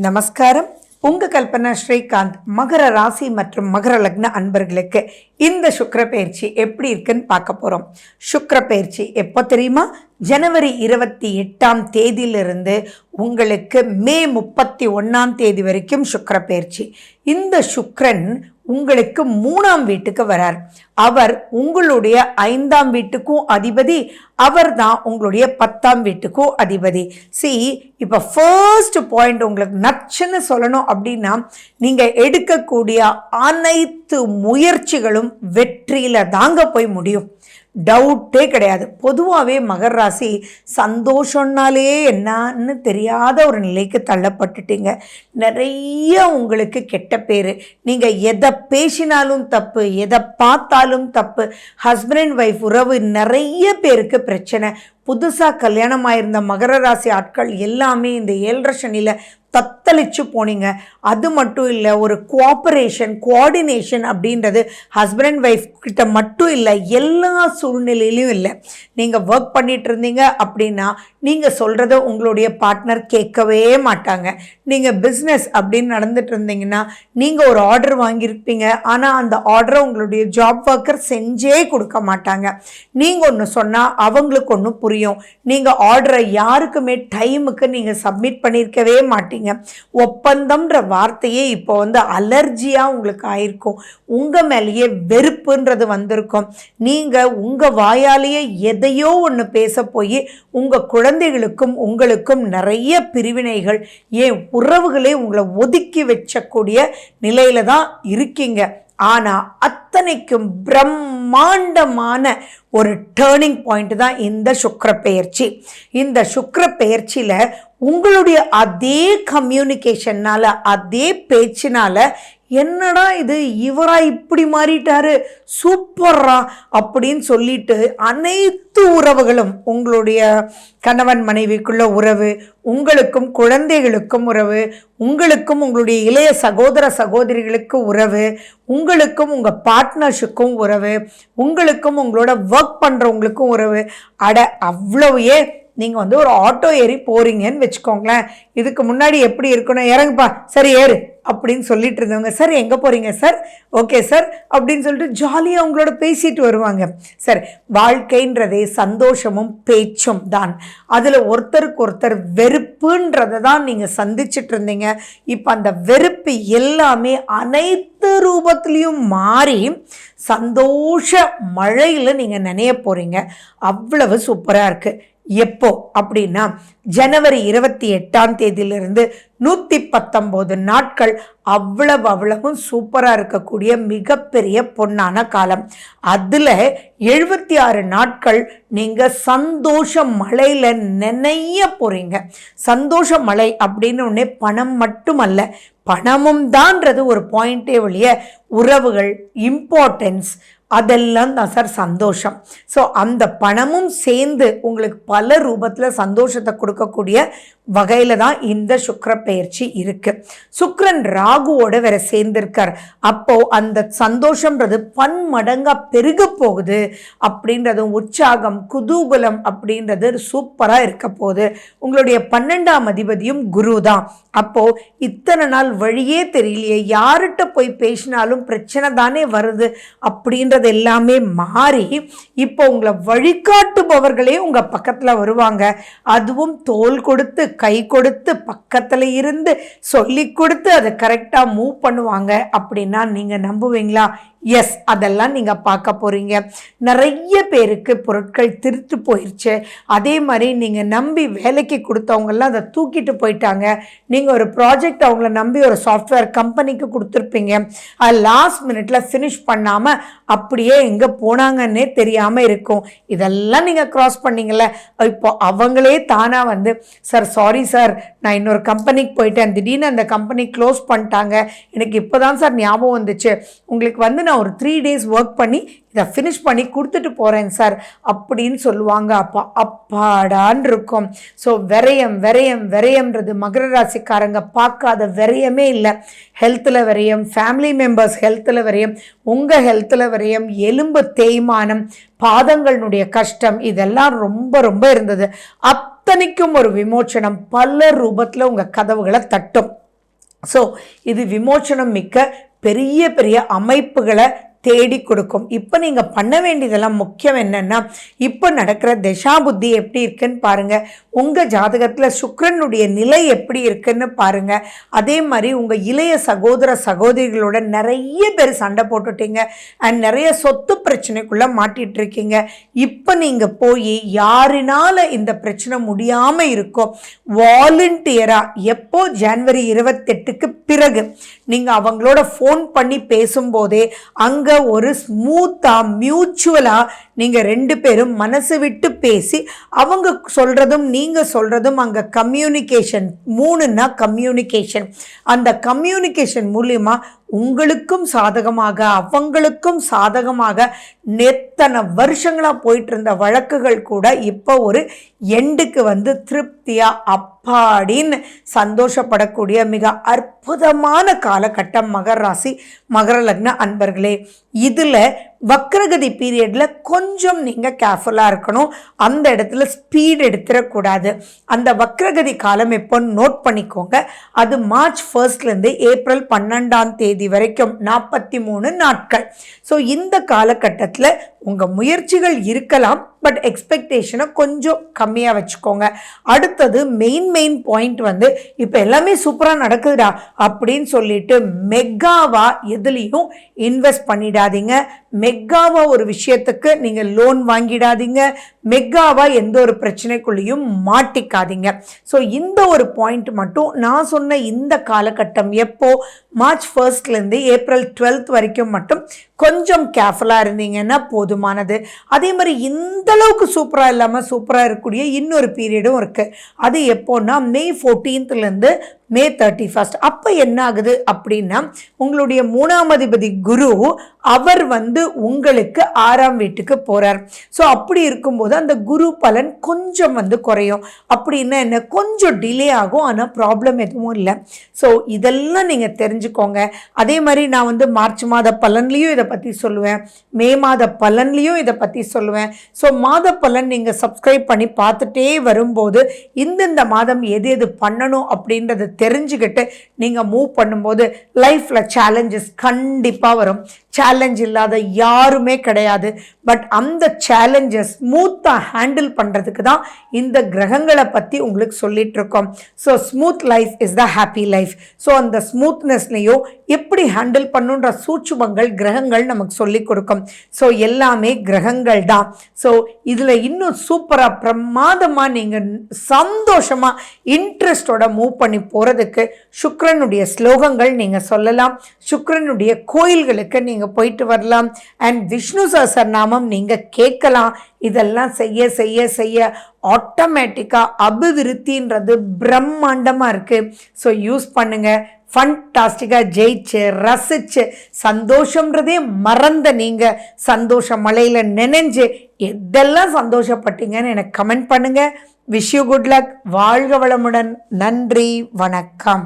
நமஸ்காரம். உங்க கல்பனா ஸ்ரீகாந்த். மகர ராசி மற்றும் மகர லக்ன அன்பர்களுக்கு இந்த சுக்கிர பயிற்சி எப்படி இருக்குன்னு பார்க்க போறோம். சுக்கிர பயிற்சி எப்போ தெரியுமா? ஜனவரி 28ஆம் தேதியிலிருந்து உங்களுக்கு மே 31ஆம் தேதி வரைக்கும் சுக்கிர பயிற்சி. இந்த சுக்கிரன் உங்களுக்கு 3ஆம் வீட்டுக்கு வரார். அவர் உங்களுடைய 5ஆம் வீட்டுக்கும் அதிபதி, அவர் தான் உங்களுடைய 10ஆம் வீட்டுக்கும் அதிபதி. இப்போ ஃபர்ஸ்ட் பாயிண்ட் உங்களுக்கு நச்சுன்னு சொல்லணும் அப்படின்னா, நீங்க எடுக்கக்கூடிய அனைத்து முயற்சிகளும் வெற்றியில தாங்க போய் முடியும். டவுட்டே கிடையாது. பொதுவாகவே மகர ராசி சந்தோஷம்னாலே என்னன்னு தெரியாத ஒரு நிலைக்கு தள்ளப்பட்டுட்டீங்க. நிறைய உங்களுக்கு கெட்ட பேர். நீங்கள் எதை பேசினாலும் தப்பு, எதை பார்த்தாலும் தப்பு. ஹஸ்பண்ட் அண்ட் ஒய்ஃப் உறவு நிறைய பேருக்கு பிரச்சனை. புதுசாக கல்யாணம் ஆயிருந்த மகர ராசி ஆட்கள் எல்லாமே இந்த 7.5 சனியில் தத்தளிச்சு போனீங்க. அது மட்டும் இல்லை, ஒரு கோஆர்டினேஷன் அப்படின்றது ஹஸ்பண்ட் அண்ட் ஒய்ஃப் கிட்ட மட்டும் இல்லை, எல்லா சூழ்நிலையிலையும் இல்லை. நீங்கள் ஒர்க் பண்ணிட்டு இருந்தீங்க அப்படின்னா நீங்கள் சொல்கிறத உங்களுடைய பார்ட்னர் கேட்கவே மாட்டாங்க. நீங்கள் பிஸ்னஸ் அப்படின்னு நடந்துட்டு இருந்தீங்கன்னா நீங்கள் ஒரு ஆர்டர் வாங்கியிருப்பீங்க, ஆனால் அந்த ஆர்டரை உங்களுடைய ஜாப் ஒர்க்கர் செஞ்சே கொடுக்க மாட்டாங்க. நீங்கள் ஒன்று சொன்னால் அவங்களுக்கு ஒன்று புரியும். நீங்கள் ஆர்டரை யாருக்குமே டைமுக்கு நீங்கள் சப்மிட் பண்ணியிருக்கவே மாட்டீங்க. ஒப்பந்தம்ன்ற வார்த்தையே இப்போ அலர்ஜியாக உங்களுக்கு ஆயிருக்கும். உங்கள் மேலேயே வெறுப்புன்றது வந்திருக்கும். நீங்கள் உங்கள் வாயாலேயே எதையோ ஒன்று பேச போய் உங்கள் குழந்தைகளுக்கும் உங்களுக்கும் நிறைய பிரிவினைகள், ஏன் உறவுகளே உங்களை ஒதுக்கி வச்சக்கூடிய நிலையில தான் இருக்கீங்க. ஆனால் அத்தனைக்கும் பிரம்மாண்டமான ஒரு டேர்னிங் பாயிண்ட் தான் இந்த சுக்கிர பெயர்ச்சி. இந்த சுக்கிர பெயர்ச்சியில் உங்களுடைய அதே கம்யூனிகேஷன்னால, அதே பேச்சினால, என்னடா இது இவரா இப்படி மாறிட்டாரு, சூப்பரா அப்படின்னு சொல்லிட்டு அனைத்து உறவுகளும், உங்களுடைய கணவன் மனைவிக்குள்ள உறவு, உங்களுக்கும் குழந்தைகளுக்கும் உறவு, உங்களுக்கும் உங்களுடைய இளைய சகோதர சகோதரிகளுக்கு உறவு, உங்களுக்கும் உங்கள் பார்ட்னர்ஷிப்புக்கும் உறவு, உங்களுக்கும் உங்களோட ஒர்க் பண்ணுறவங்களுக்கும் உறவு. அவ்வளவையே நீங்கள் ஒரு ஆட்டோ ஏறி போகிறீங்கன்னு வச்சுக்கோங்களேன். இதுக்கு முன்னாடி எப்படி இருக்கணும், இறங்குப்பா, சரி ஏறு அப்படின்னு சொல்லிட்டு இருந்தவங்க, சார் எங்கே போகிறீங்க சார், ஓகே சார் அப்படின்னு சொல்லிட்டு ஜாலியாக உங்களோட பேசிட்டு வருவாங்க. சார், வாழ்க்கைன்றதே சந்தோஷமும் பேச்சும் தான். அதில் ஒருத்தருக்கு ஒருத்தர் வெறுப்புன்றதை தான் நீங்கள் சந்திச்சுட்டு இருந்தீங்க. இப்போ அந்த வெறுப்பு எல்லாமே அனைத்து ரூபத்துலேயும் மாறி சந்தோஷ மழையில் நீங்கள் நினைய போகிறீங்க. அவ்வளவு சூப்பராக இருக்குது. எப்போ அப்படின்னா ஜனவரி 28ஆம் தேதியிலிருந்து 119 நாட்கள் அவ்வளவும் சூப்பராக இருக்கக்கூடிய மிகப்பெரிய பொன்னான காலம். அதில் 76 நாட்கள் நீங்கள் சந்தோஷ மழையில் நினைய போகிறீங்க. சந்தோஷ மழை அப்படின்னு ஒன்னே பணம் மட்டுமல்ல, பணமும் தான்றது ஒரு பாயிண்டே வழிய உறவுகள், இம்பார்ட்டன்ஸ், அதெல்லாம் தான் சார் சந்தோஷம். ஸோ அந்த பணமும் சேர்ந்து உங்களுக்கு பல ரூபத்தில் சந்தோஷத்தை கொடுக்கக்கூடிய வகையில் தான் இந்த சுக்கிர பெயர்ச்சி இருக்குது. சுக்கிரன் ராகுவோட வேற சேர்ந்திருக்கார். அப்போது அந்த சந்தோஷம்ன்றது பன்மடங்காக பெருக போகுது அப்படின்றது, உற்சாகம், குதூகலம் அப்படின்றது சூப்பராக இருக்க போகுது. உங்களுடைய 12ஆம் அதிபதியும் குரு தான். அப்போது இத்தனை நாள் வழியே தெரியலையே, யார்கிட்ட போய் பேசினாலும் பிரச்சனை தானே வருது அப்படின்றது எல்லாமே மாறி இப்போ உங்களை வழிகாட்டுபவர்களே உங்க பக்கத்துல வருவாங்க. அதுவும் தோள் கொடுத்து, கை கொடுத்து, பக்கத்துல இருந்து சொல்லி கொடுத்து அதை கரெக்டா மூவ் பண்ணுவாங்க. அப்படின்னா நீங்க நம்புவீங்களா? எஸ், அதெல்லாம் நீங்கள் பார்க்க போகிறீங்க. நிறைய பேருக்கு பொருட்கள் திருட்டு போயிடுச்சு. அதே மாதிரி நீங்கள் நம்பி வேலைக்கு கொடுத்தவங்கெல்லாம் அதை தூக்கிட்டு போயிட்டாங்க. நீங்கள் ஒரு ப்ராஜெக்ட் அவங்கள நம்பி ஒரு சாஃப்ட்வேர் கம்பெனிக்கு கொடுத்துருப்பீங்க. அது லாஸ்ட் மினிட்ல ஃபினிஷ் பண்ணாமல் அப்படியே எங்கே போனாங்கன்னே தெரியாமல் இருக்கும். இதெல்லாம் நீங்கள் க்ராஸ் பண்ணீங்கல்ல, இப்போ அவங்களே தானாக சார் சாரி சார், நான் இன்னொரு கம்பெனிக்கு போயிட்டேன், திடீர்னு அந்த கம்பெனி க்ளோஸ் பண்ணிட்டாங்க, எனக்கு இப்போ தான் சார் ஞாபகம் வந்துச்சு, உங்களுக்கு நான் ஒரு 3 days ஒர்க் பண்ணி இதை ஃபினிஷ் பண்ணி கொடுத்துட்டு போகிறேன் சார் அப்படின்னு சொல்லுவாங்க. அப்போ அப்பாடான்னு இருக்கும். ஸோ விரயம்ன்றது மகர ராசிக்காரங்க பார்க்காத விரயமே இல்லை. ஹெல்த்தில் விரயம், ஃபேமிலி மெம்பர்ஸ் ஹெல்த்தில் விரயம், உங்கள் ஹெல்த்தில் விரயம், எலும்பு தேய்மானம், பாதங்களுடைய கஷ்டம், இதெல்லாம் ரொம்ப இருந்தது. அத்தனைக்கும் ஒரு விமோச்சனம் பல ரூபத்தில் உங்கள் கதவுகளை தட்டும். ஸோ இது விமோச்சனம் மிக்க பெரிய பெரிய அமைப்புகளை தேடி கொடுக்கும். இப்போ நீங்கள் பண்ண வேண்டியதெல்லாம் முக்கியம் என்னென்னா, இப்போ நடக்கிற தசாபுத்தி எப்படி இருக்குன்னு பாருங்கள். உங்கள் ஜாதகத்தில் சுக்கிரனுடைய நிலை எப்படி இருக்குன்னு பாருங்கள். அதே மாதிரி உங்கள் இளைய சகோதர சகோதரிகளோட நிறைய பேர் சண்டை போட்டுட்டீங்க அண்ட் நிறைய சொத்து பிரச்சனைக்குள்ளே மாட்டிகிட்டு இருக்கீங்க. இப்போ நீங்கள் போய் யாரினால் இந்த பிரச்சனை முடியாமல் இருக்கோ வாலண்டியராக எப்போ ஜனவரி 28க்கு பிறகு நீங்கள் அவங்களோட ஃபோன் பண்ணி பேசும்போதே அங்கே ஒரு ஸ்மூத்தாக மியூச்சுவலாக நீங்கள் 2 பேரும் மனசு விட்டு பேசி அவங்க சொல்கிறதும் நீங்கள் சொல்கிறதும் அங்கே கம்யூனிகேஷன் 3ன்னா கம்யூனிகேஷன். அந்த கம்யூனிகேஷன் மூலிமா உங்களுக்கும் சாதகமாக அவங்களுக்கும் சாதகமாக எத்தனை வருஷங்களாக போயிட்டு இருந்த வழக்குகள் கூட இப்போ ஒரு எண்டுக்கு வந்து திருப்தியாக அப்பாடின்னு சந்தோஷப்படக்கூடிய மிக அற்புதமான காலகட்டம் மகர ராசி மகர லக்ன அன்பர்களே. இதில் வக்ரகதி பீரியடில் கொஞ்சம் நீங்கள் கேர்ஃபுல்லாக இருக்கணும். அந்த இடத்துல ஸ்பீட் எடுத்துடக்கூடாது. அந்த வக்ரகதி காலம் எப்போ நோட் பண்ணிக்கோங்க. அது மார்ச் 1 ஏப்ரல் 12 வரைக்கும் 43 நாட்கள். ஸோ இந்த காலகட்டத்தில் உங்கள் முயற்சிகள் இருக்கலாம், பட் எக்ஸ்பெக்டேஷனை கொஞ்சம் கம்மியாக வச்சுக்கோங்க. அடுத்தது மெயின் பாயிண்ட் வந்து இப்போ எல்லாமே சூப்பராக நடக்குதுடா அப்படின்னு சொல்லிட்டு மெகாவா எதுலேயும் இன்வெஸ்ட் பண்ணிடாதீங்க. மெகாவா ஒரு விஷயத்துக்கு நீங்கள் லோன் வாங்கிடாதீங்க. மெகாவா எந்த ஒரு பிரச்சனைக்குள்ளேயும் மாட்டிக்காதீங்க. ஸோ இந்த ஒரு பாயிண்ட் மட்டும் நான் சொன்ன இந்த காலகட்டம் எப்போ மார்ச் 1 ஏப்ரல் 12 வரைக்கும் மட்டும் கொஞ்சம் கேர்ஃபுல்லாக இருந்தீங்கன்னா போதுமானது. அதே மாதிரி இந்த அளவுக்கு சூப்பராக இல்லாமல் சூப்பராக இருக்கக்கூடிய இன்னொரு பீரியடும் இருக்குது. அது எப்போன்னா மே 14 மே 31. அப்போ என்ன ஆகுது அப்படின்னா உங்களுடைய 3ஆம் அதிபதி குரு அவர் வந்து உங்களுக்கு 6ஆம் வீட்டுக்கு போகிறார். ஸோ அப்படி இருக்கும்போது அந்த குரு பலன் கொஞ்சம் வந்து குறையும். அப்படின்னா என்ன, கொஞ்சம் டிலே ஆகும், ஆனால் ப்ராப்ளம் எதுவும் இல்லை. ஸோ இதெல்லாம் நீங்கள் தெரிஞ்சுக்கோங்க. அதே மாதிரி நான் வந்து மார்ச் மாத பலன்லேயும் இதை பற்றி சொல்லுவேன், மே மாத பலன்லேயும் இதை பற்றி சொல்லுவேன். ஸோ மாத பலன் நீங்கள் சப்ஸ்கிரைப் பண்ணி பார்த்துட்டே வரும்போது இந்தந்த மாதம் எது எது பண்ணணும் அப்படின்றத தெரிஞ்சுக்கிட்டு நீங்கள் மூவ் பண்ணும்போது லைஃப்பில் சேலஞ்சஸ் கண்டிப்பாக வரும். சேலஞ்ச் இல்லாத யாருமே கிடையாது. பட் அந்த சேலஞ்சஸ் ஸ்மூத்தாக ஹேண்டில் பண்ணுறதுக்கு தான் இந்த கிரகங்களை பற்றி உங்களுக்கு சொல்லிட்டு இருக்கோம். So smooth life is the happy life. So அந்த ஸ்மூத்னஸ்லையும் எப்படி ஹேண்டில் பண்ணுன்ற சூட்சுமங்கள் கிரகங்கள் நமக்கு சொல்லி கொடுக்கும். ஸோ எல்லாமே கிரகங்கள் தான். ஸோ இதில் இன்னும் சூப்பராக பிரமாதமாக நீங்கள் சந்தோஷமாக இன்ட்ரெஸ்டோட மூவ் பண்ணி போகிறதுக்கு சுக்கிரனுடைய ஸ்லோகங்கள் நீங்கள் சொல்லலாம், சுக்கிரனுடைய கோயில்களுக்கு நீங்கள் போயிட்டு வரலாம், அண்ட் விஷ்ணு சஹஸ்ரநாமம் நீங்கள் கேட்கலாம். இதெல்லாம் செய்ய செய்ய செய்ய ஆட்டோமேட்டிக்காக அபிவிருத்தின்றது பிரம்மாண்டமாக இருக்குது. ஸோ யூஸ் பண்ணுங்கள். ஃபண்டாஸ்டிக்காக ஜெயிச்சு ரசிச்சு சந்தோஷம்ன்றதே மறந்த நீங்கள் சந்தோஷ மலையில் நினைஞ்சு எதெல்லாம் சந்தோஷப்பட்டீங்கன்னு எனக்கு கமெண்ட் பண்ணுங்கள். Wish you good luck. வாழ்க வளமுடன். நன்றி, வணக்கம்.